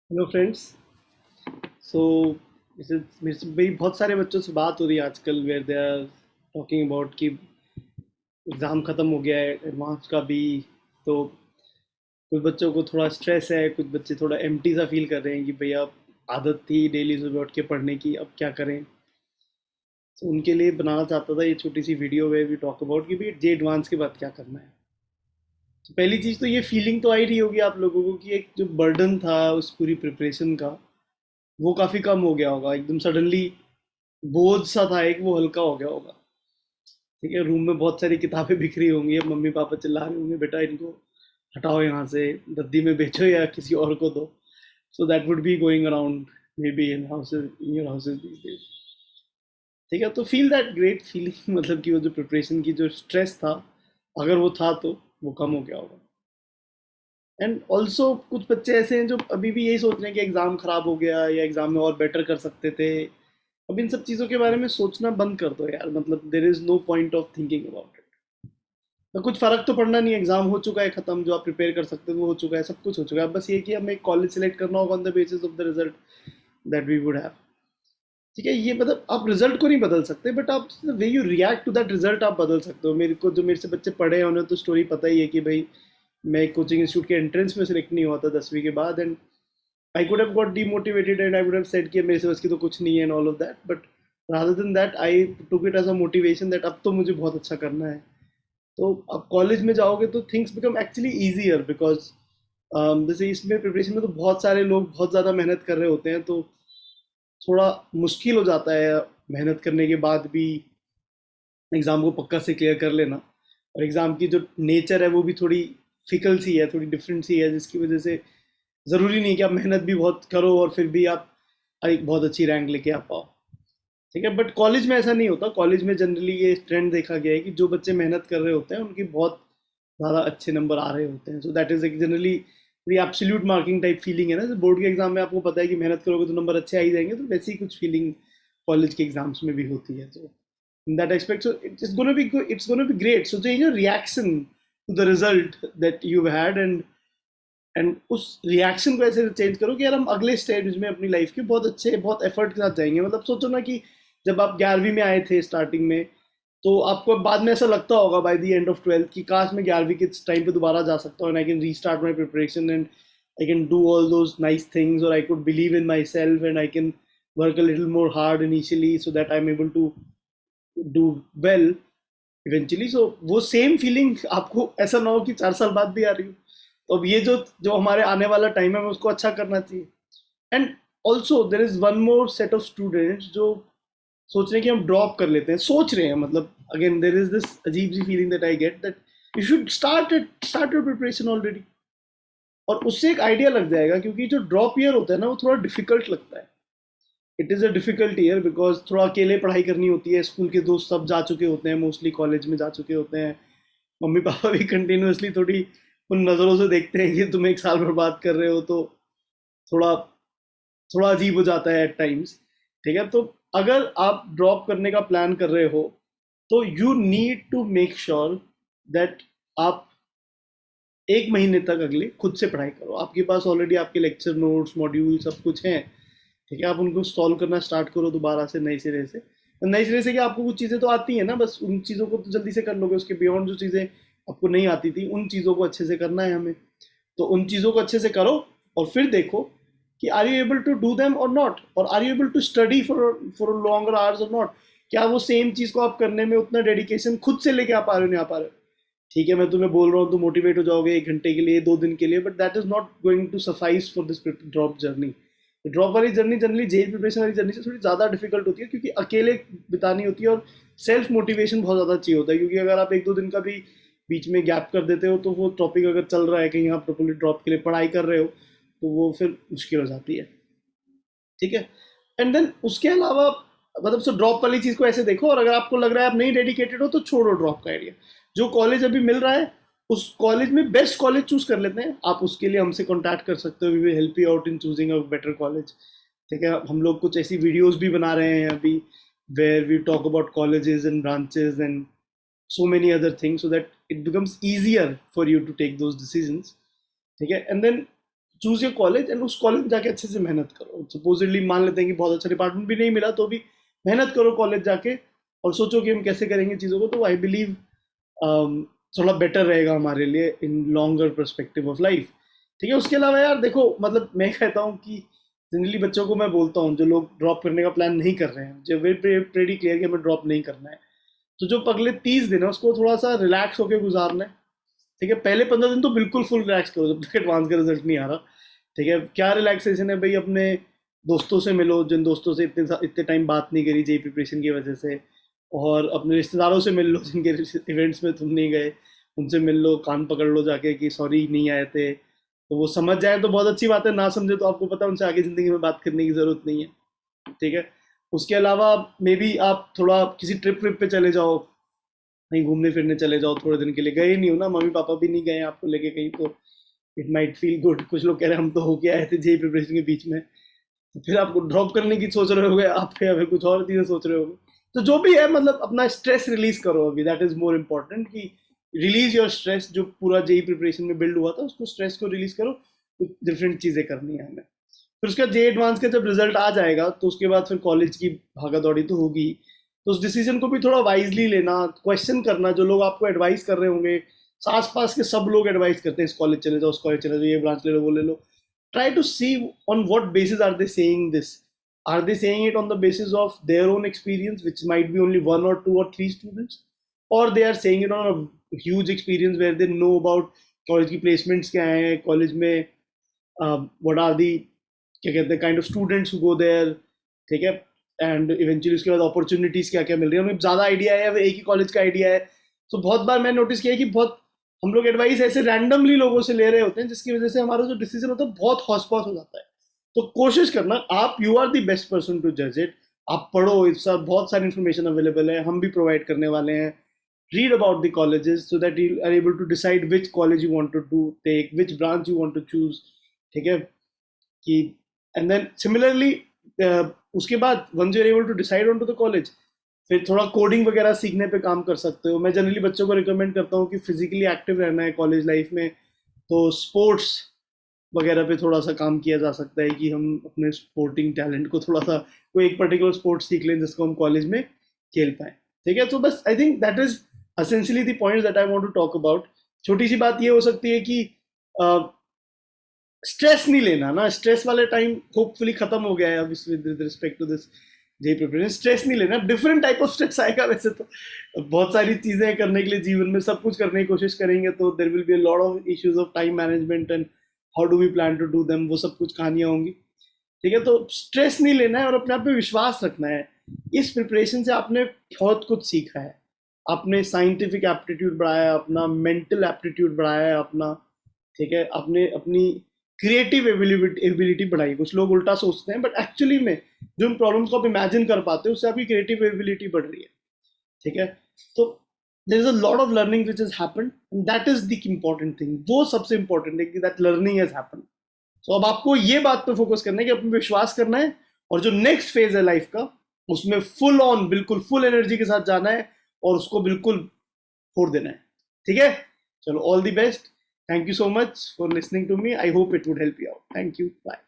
Hello friends. सो मेरे से मेरी बहुत सारे बच्चों से बात हो रही है आजकल where they are talking about कि एग्ज़ाम ख़त्म हो गया है एडवांस का भी। तो कुछ बच्चों को थोड़ा स्ट्रेस है, कुछ बच्चे थोड़ा एम्प्टी सा फील कर रहे हैं कि भैया आदत थी डेली सुबह उठ के पढ़ने की, अब क्या करें। तो उनके लिए बनाना चाहता था ये छोटी सी video where we talk about कि भाई जे एडवांस के बाद क्या करना है। तो पहली चीज़ तो ये फीलिंग तो आई रही होगी आप लोगों को कि एक जो बर्डन था उस पूरी प्रिपरेशन का वो काफ़ी कम हो गया होगा। एकदम सडनली बोझ सा था एक, वो हल्का हो गया होगा। ठीक है, रूम में बहुत सारी किताबें बिखरी होंगी, अब मम्मी पापा चिल्ला रहे होंगे बेटा इनको हटाओ यहाँ से, गद्दी में बेचो या किसी और को दो। So that would be going around may be in houses, in your houses these days. ठीक है, तो फील दैट ग्रेट फीलिंग मतलब कि वो जो प्रिपरेशन की जो स्ट्रेस था, अगर वो था तो वो कम हो गया होगा। एंड ऑल्सो कुछ बच्चे ऐसे हैं जो अभी भी यही सोच रहे हैं कि एग्ज़ाम ख़राब हो गया या एग्ज़ाम में और बेटर कर सकते थे। अब इन सब चीज़ों के बारे में सोचना बंद कर दो यार, मतलब there is no point of thinking about it. तो कुछ फ़र्क तो पड़ना नहीं है, एग्ज़ाम हो चुका है ख़त्म, जो आप प्रिपेयर कर सकते थे वो हो चुका है, सब कुछ हो चुका है। अब बस ये कि हमें कॉलेज सेलेक्ट करना होगा on the basis of the result that we would have. ठीक है, ये मतलब आप रिजल्ट को नहीं बदल सकते, बट आप way you react to that result आप बदल सकते हो। मेरे को जो मेरे से बच्चे पढ़े हैं उन्हें तो स्टोरी पता ही है कि भाई मैं एक कोचिंग इंस्टीट्यूट के एंट्रेंस में सेलेक्ट नहीं हुआ था 10वीं के बाद, and I could have got demotivated and I would have said कि मेरे से बस की तो कुछ नहीं है and all of that, but rather than that I took it as a motivation that अब तो मुझे बहुत अच्छा करना है। तो अब कॉलेज में जाओगे तो things become actually easier because जैसे इसमें प्रिपरेशन में तो बहुत सारे लोग बहुत ज़्यादा मेहनत कर रहे होते हैं, तो थोड़ा मुश्किल हो जाता है मेहनत करने के बाद भी एग्ज़ाम को पक्का से क्लियर कर लेना। और एग्ज़ाम की जो नेचर है वो भी थोड़ी फिकल सी है, थोड़ी डिफरेंट सी है, जिसकी वजह से ज़रूरी नहीं कि आप मेहनत भी बहुत करो और फिर भी आप एक बहुत अच्छी रैंक लेके आ पाओ। ठीक है, बट कॉलेज में ऐसा नहीं होता। कॉलेज में जनरली ये ट्रेंड देखा गया है कि जो बच्चे मेहनत कर रहे होते हैं उनकी बहुत ज़्यादा अच्छे नंबर आ रहे होते हैं। सो दैट इज़ एक generally absolute marking type feeling है ना, बोर्ड के एग्जाम में आपको पता है कि मेहनत करोगे तो नंबर अच्छे आ ही जाएंगे, तो वैसी ही कुछ फीलिंग कॉलेज के एग्जाम्स में भी होती है। तो in that aspect, so it's going to be good, it's going to be great. So change your reaction to the result that you've had, and उस रिएक्शन को ऐसे चेंज करो कि यार हम अगले स्टेज में अपनी लाइफ के बहुत अच्छे बहुत एफर्ट के साथ जाएंगे। मतलब सोचो ना कि जब आप 11वीं में आए थे स्टार्टिंग में, तो आपको बाद में ऐसा लगता होगा by the end of 12th कि काश मैं 11वीं के टाइम पे दोबारा जा सकता हूँ and I can restart my preparation and I can do all those nice things, और I could believe in myself and I can work a little more hard initially so that I am able to do well eventually. So वो same feeling आपको ऐसा ना हो कि 4 साल बाद भी आ रही हो। तो अब ये जो जो हमारे आने वाला टाइम है हमें उसको अच्छा करना चाहिए। And also there is one more set of students जो सोच रहे हैं कि हम ड्रॉप कर लेते हैं, सोच रहे हैं, मतलब अगेन देर इज दिस अजीब सी feeling that I get that you should start your preparation already. और उससे एक आइडिया लग जाएगा, क्योंकि जो ड्रॉप ईयर होता है ना वो थोड़ा डिफिकल्ट लगता है। It is a difficult year because थोड़ा अकेले पढ़ाई करनी होती है, स्कूल के दोस्त सब जा चुके होते हैं, मोस्टली कॉलेज में जा चुके होते हैं, मम्मी पापा भी कंटिन्यूसली थोड़ी उन नज़रों से देखते हैं कि तुम एक साल बर्बाद कर रहे हो, तो थोड़ा थोड़ा अजीब हो जाता है एट टाइम्स। ठीक है, तो अगर आप ड्रॉप करने का प्लान कर रहे हो तो you need to make sure that आप 1 महीने तक अगले खुद से पढ़ाई करो। आपके पास ऑलरेडी आपके लेक्चर नोट्स मॉड्यूल सब कुछ हैं। ठीक है, आप उनको सॉल्व करना स्टार्ट करो दोबारा से नए सिरे से। तो नए सिरे से कि आपको कुछ चीज़ें तो आती हैं ना, बस उन चीज़ों को तो जल्दी से कर लोगे, उसके बियॉन्ड जो चीज़ें आपको नहीं आती थी उन चीज़ों को अच्छे से करना है हमें। तो उन चीज़ों को अच्छे से करो और फिर देखो कि are you able to do them और नॉट, और are you able to study for for longer hours और नॉट। क्या वो सेम चीज़ को आप करने में उतना डेडिकेशन खुद से लेके आ पा रहे हो, नहीं आ पा रहे हो। ठीक है, मैं तुम्हें बोल रहा हूँ तुम मोटिवेट हो जाओगे 1 घंटे के लिए 2 दिन के लिए, but that is not going to suffice for this drop journey. Drop वाली जर्नी जनरली जेल प्रिपरेशन वाली जर्नी से थोड़ी ज़्यादा डिफिकल्ट होती है, क्योंकि अकेले बितानी होती है और सेल्फ मोटिवेशन बहुत ज़्यादा चाहिए होता है। क्योंकि अगर आप 1-2 दिन का भी बीच में गैप कर देते हो तो वो टॉपिक अगर चल रहा है कहीं आप प्रॉपर्ली ड्रॉप के लिए पढ़ाई कर रहे हो तो वो फिर मुश्किल हो जाती है। ठीक है, एंड देन उसके अलावा मतलब सो ड्रॉप वाली चीज़ को ऐसे देखो, और अगर आपको लग रहा है आप नहीं डेडिकेटेड हो तो छोड़ो ड्रॉप का आइडिया। जो कॉलेज अभी मिल रहा है उस कॉलेज में बेस्ट कॉलेज चूज कर लेते हैं। आप उसके लिए हमसे कांटेक्ट कर सकते हो, we will help you out in choosing a better college. ठीक है, हम लोग कुछ ऐसी वीडियोस भी बना रहे हैं अभी where we talk about colleges and branches and so many other things so that it becomes easier for you to take those decisions. ठीक है, and then choose your college एंड उस कॉलेज में जाके अच्छे से मेहनत करो। सपोजिटली मान लेते हैं कि बहुत अच्छा डिपार्टमेंट भी नहीं मिला, तो भी मेहनत करो कॉलेज जाके और सोचो कि हम कैसे करेंगे चीज़ों को। तो आई बिलीव थोड़ा बेटर रहेगा हमारे लिए इन लॉन्गर परस्पेक्टिव ऑफ लाइफ। ठीक है, उसके अलावा यार देखो, मतलब मैं कहता हूँ कि जनरली बच्चों को मैं बोलता हूँ जो लोग ड्रॉप करने का प्लान नहीं कर रहे हैं, जब वे प्रेडी क्लियर कि हमें ड्रॉप नहीं करना है, तो जो अगले 30 दिन है उसको थोड़ा सा रिलैक्स होकर गुजारना है। ठीक है, पहले 15 दिन तो बिल्कुल फुल रिलैक्स करो जब तक एडवांस का रिजल्ट नहीं आ रहा। ठीक है, क्या रिलैक्सेशन है भाई, अपने दोस्तों से मिलो जिन दोस्तों से इतने इतने टाइम बात नहीं करी जेई प्रिपरेशन की वजह से, और अपने रिश्तेदारों से मिल लो जिनके इवेंट्स में तुम नहीं गए, उनसे मिल लो, कान पकड़ लो जाके कि सॉरी नहीं आए थे, तो वो समझ जाए तो बहुत अच्छी बात है, ना समझे तो आपको पता है उनसे आगे ज़िंदगी में बात करने की ज़रूरत नहीं है। ठीक है, उसके अलावा मे बी आप थोड़ा किसी ट्रिप व्रिप पे चले जाओ, कहीं घूमने फिरने चले जाओ थोड़े दिन के लिए। गए नहीं हो ना, मम्मी पापा भी नहीं गए आपको लेके कहीं, तो इट माइट फील गुड। कुछ लोग कह रहे हैं हम तो होके आए थे जेई प्रिपरेशन के बीच में, तो फिर आपको ड्रॉप करने की सोच रहे होगे आप, या फिर कुछ और चीज़ें सोच रहे होगे। तो जो भी है, मतलब अपना स्ट्रेस रिलीज करो अभी, दैट इज मोर इम्पोर्टेंट, कि रिलीज योर स्ट्रेस। जो पूरा जेई प्रिपरेशन में बिल्ड हुआ था उसको, स्ट्रेस को रिलीज करो, कुछ डिफरेंट चीज़ें करनी है हमें। फिर उसका जे एडवांस का जब रिजल्ट आ जाएगा तो उसके बाद फिर कॉलेज की भागा दौड़ी तो होगी, तो उस डिसीजन को भी थोड़ा वाइजली लेना, क्वेश्चन करना जो लोग आपको एडवाइस कर रहे होंगे। आस पास के सब लोग एडवाइस करते हैं इस कॉलेज चले जाओ, उस कॉलेज चले जाओ, ये ब्रांच ले लो, वो ले लो। Try to see on what basis are they saying this. Are they saying it on the basis of their own experience, which might be only 1 or 2 or 3 students, or they are saying it on a huge experience where they know about college की placements क्या है college में, what are the, क्या कहते हैं, kind of students who go there. ठीक है, and eventually उसके बाद अपॉर्चुनिटीज क्या क्या मिल रही है, उन्हें ज़्यादा आइडिया है या फिर एक ही कॉलेज का आइडिया है। तो बहुत बार मैंने नोटिस किया है कि बहुत हम लोग एडवाइस ऐसे रैंडमली लोगों से ले रहे होते हैं, जिसकी वजह से हमारा जो डिसीजन होता है बहुत हौस पौस हो जाता है। तो कोशिश करना, आप you are the best person to जज इट। आप पढ़ो, इस सब बहुत सारी इन्फॉर्मेशन अवेलेबल है, हम भी प्रोवाइड करने वाले हैं। read about the colleges so that you are able to decide which college you want to do take, which branch you want to choose। ठीक है, कि एंड देन सिमिलरली उसके बाद once you are able to decide on to the college, फिर थोड़ा coding वगैरह सीखने पे काम कर सकते हो। मैं जनरली बच्चों को रिकमेंड करता हूँ कि फिजिकली एक्टिव रहना है कॉलेज लाइफ में, तो स्पोर्ट्स वगैरह पे थोड़ा सा काम किया जा सकता है कि हम अपने स्पोर्टिंग टैलेंट को थोड़ा सा, कोई एक पर्टिकुलर स्पोर्ट्स सीख लें जिसको हम कॉलेज में खेल पाए। ठीक है, तो बस I think that is essentially the points that I want to talk about. छोटी सी बात ये हो सकती है कि स्ट्रेस नहीं लेना ना, स्ट्रेस वाले टाइम होपफुली खत्म हो गया है अब with respect to this JEE preparation. Stress नहीं लेना, डिफरेंट टाइप ऑफ स्ट्रेस आएगा वैसे तो, बहुत सारी चीजें करने के लिए जीवन में सब कुछ करने की कोशिश करेंगे, तो there will be a lot of issues of time management and how do we plan to do them, वो सब कुछ कहानियां होंगी। ठीक है, तो स्ट्रेस नहीं लेना है और अपने आप पे विश्वास रखना है। इस प्रिपरेशन से आपने बहुत कुछ सीखा है, आपने साइंटिफिक एप्टीट्यूड बढ़ाया है, अपना मेंटल एप्टीट्यूड बढ़ाया है अपना। ठीक है, आपने अपनी क्रिएटिव एबिलिटी बढ़ाई। कुछ लोग उल्टा सोचते हैं, बट एक्चुअली में जो इन प्रॉब्लम्स को आप इमेजिन कर पाते हो उससे आपकी क्रिएटिव एबिलिटी बढ़ रही है। ठीक है, तो there is a lot of learning which has happened and that is the important thing. वो सबसे इंपॉर्टेंट है कि दैट लर्निंग हैज हैपेंड। तो अब आपको ये बात पे फोकस करना है कि अपने विश्वास करना है, और जो नेक्स्ट फेज है लाइफ का उसमें फुल ऑन, बिल्कुल फुल एनर्जी के साथ जाना है और उसको बिल्कुल फोड़ देना है। ठीक है, चलो, all the best. Thank you so much for listening to me. I hope it would help you out. Thank you. Bye.